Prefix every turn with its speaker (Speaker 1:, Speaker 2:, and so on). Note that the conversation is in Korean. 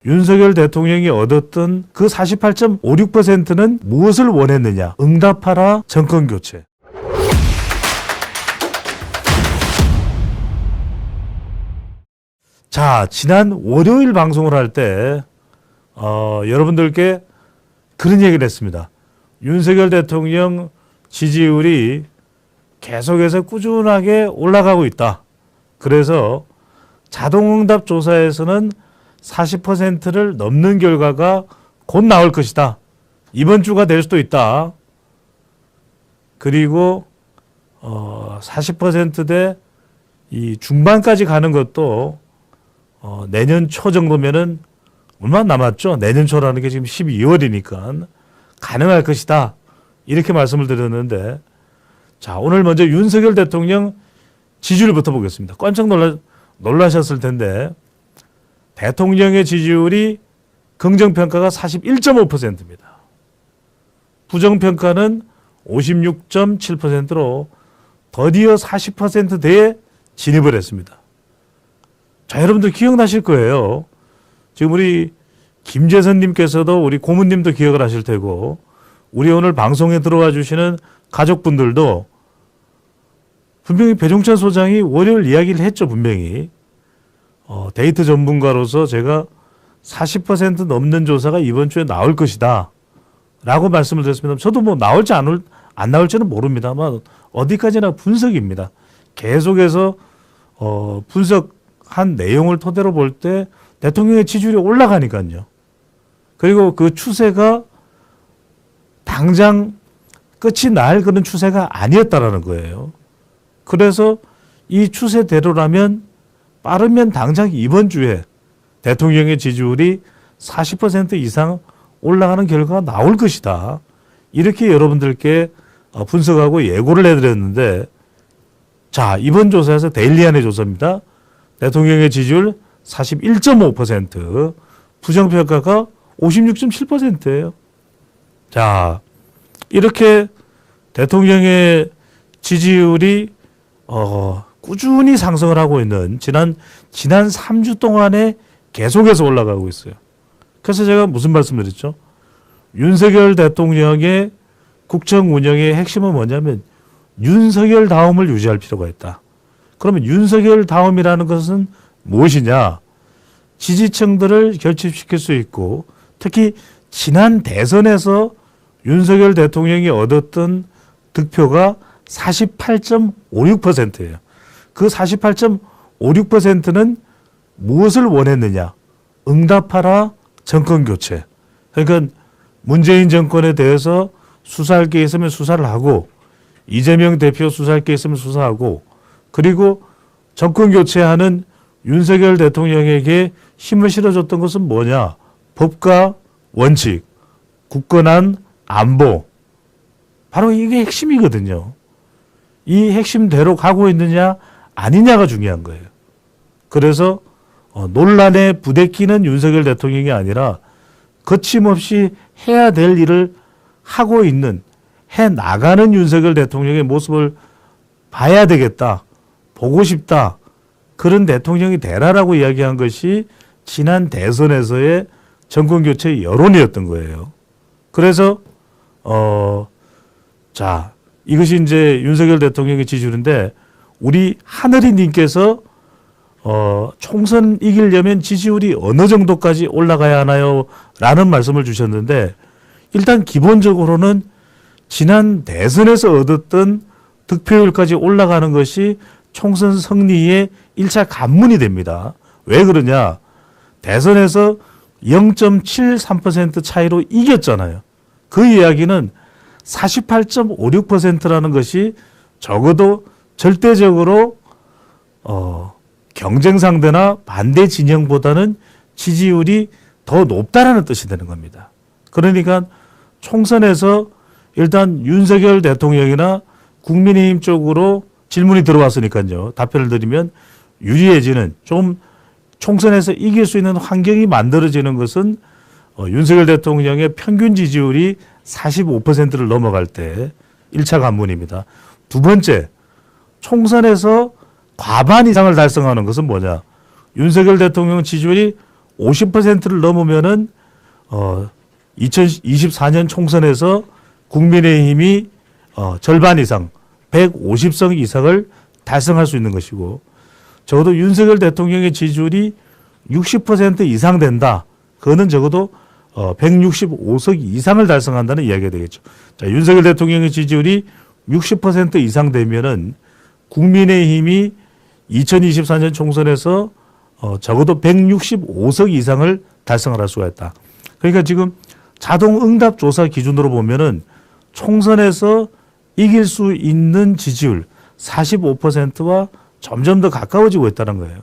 Speaker 1: 윤석열 대통령이 얻었던 그 48.56%는 무엇을 원했느냐? 응답하라 정권교체. 자, 지난 월요일 방송을 할 때 여러분들께 그런 얘기를 했습니다. 윤석열 대통령 지지율이 계속해서 꾸준하게 올라가고 있다. 그래서 자동응답 조사에서는 40%를 넘는 결과가 곧 나올 것이다. 이번 주가 될 수도 있다. 그리고 40%대 이 중반까지 가는 것도 내년 초 정도면은 얼마 남았죠? 내년 초라는 게 지금 12월이니까 가능할 것이다. 이렇게 말씀을 드렸는데, 자, 오늘 먼저 윤석열 대통령 지지율부터 보겠습니다. 깜짝 놀라셨을 텐데, 대통령의 지지율이 긍정평가가 41.5%입니다. 부정평가는 56.7%로 드디어 40%대에 진입을 했습니다. 자, 여러분들 기억나실 거예요. 지금 우리 김재선님께서도 우리 고문님도 기억을 하실 테고, 우리 오늘 방송에 들어와 주시는 가족분들도 분명히 배종찬 소장이 월요일 이야기를 했죠. 분명히 데이터 전문가로서 제가 40% 넘는 조사가 이번 주에 나올 것이다 라고 말씀을 드렸습니다. 저도 뭐 나올지 안 나올지는 모릅니다만 어디까지나 분석입니다. 계속해서 분석한 내용을 토대로 볼 때 대통령의 지지율이 올라가니까요. 그리고 그 추세가 당장 끝이 날 그런 추세가 아니었다라는 거예요. 그래서 이 추세대로라면 빠르면 당장 이번 주에 대통령의 지지율이 40% 이상 올라가는 결과가 나올 것이다. 이렇게 여러분들께 분석하고 예고를 해드렸는데, 자, 이번 조사에서 데일리안의 조사입니다. 대통령의 지지율 41.5%, 부정평가가 56.7%예요. 자, 이렇게 대통령의 지지율이 꾸준히 상승을 하고 있는 지난 3주 동안에 계속해서 올라가고 있어요. 그래서 제가 무슨 말씀을 드렸죠? 윤석열 대통령의 국정 운영의 핵심은 뭐냐면 윤석열다움을 유지할 필요가 있다. 그러면 윤석열다움이라는 것은 무엇이냐? 지지층들을 결집시킬 수 있고, 특히 지난 대선에서 윤석열 대통령이 얻었던 득표가 48.56%예요. 그 48.56%는 무엇을 원했느냐? 응답하라 정권교체. 그러니까 문재인 정권에 대해서 수사할 게 있으면 수사를 하고, 이재명 대표 수사할 게 있으면 수사하고, 그리고 정권교체하는 윤석열 대통령에게 힘을 실어줬던 것은 뭐냐? 법과 원칙, 굳건한 안보. 바로 이게 핵심이거든요. 이 핵심대로 가고 있느냐 아니냐가 중요한 거예요. 그래서 논란에 부대끼는 윤석열 대통령이 아니라 거침없이 해야 될 일을 하고 있는, 해 나가는 윤석열 대통령의 모습을 봐야 되겠다, 보고 싶다, 그런 대통령이 되라라고 이야기한 것이 지난 대선에서의 정권교체 여론이었던 거예요. 그래서 자, 이것이 이제 윤석열 대통령의 지지율인데, 우리 하늘이님께서 총선 이기려면 지지율이 어느 정도까지 올라가야 하나요? 라는 말씀을 주셨는데, 일단 기본적으로는 지난 대선에서 얻었던 득표율까지 올라가는 것이 총선 승리의 1차 관문이 됩니다. 왜 그러냐? 대선에서 0.73% 차이로 이겼잖아요. 그 이야기는 48.56%라는 것이 적어도 절대적으로 경쟁 상대나 반대 진영보다는 지지율이 더 높다라는 뜻이 되는 겁니다. 그러니까 총선에서 일단 윤석열 대통령이나 국민의힘 쪽으로 질문이 들어왔으니까요. 답변을 드리면 유리해지는, 좀 총선에서 이길 수 있는 환경이 만들어지는 것은 윤석열 대통령의 평균 지지율이 45%를 넘어갈 때 1차 관문입니다. 두 번째, 총선에서 과반 이상을 달성하는 것은 뭐냐? 윤석열 대통령 지지율이 50%를 넘으면은 2024년 총선에서 국민의힘이 절반 이상 150석 이상을 달성할 수 있는 것이고, 적어도 윤석열 대통령의 지지율이 60% 이상 된다. 그거는 적어도 165석 이상을 달성한다는 이야기가 되겠죠. 자, 윤석열 대통령의 지지율이 60% 이상 되면은 국민의힘이 2024년 총선에서 적어도 165석 이상을 달성할 수가 있다. 그러니까 지금 자동 응답 조사 기준으로 보면은 총선에서 이길 수 있는 지지율 45%와 점점 더 가까워지고 있다는 거예요.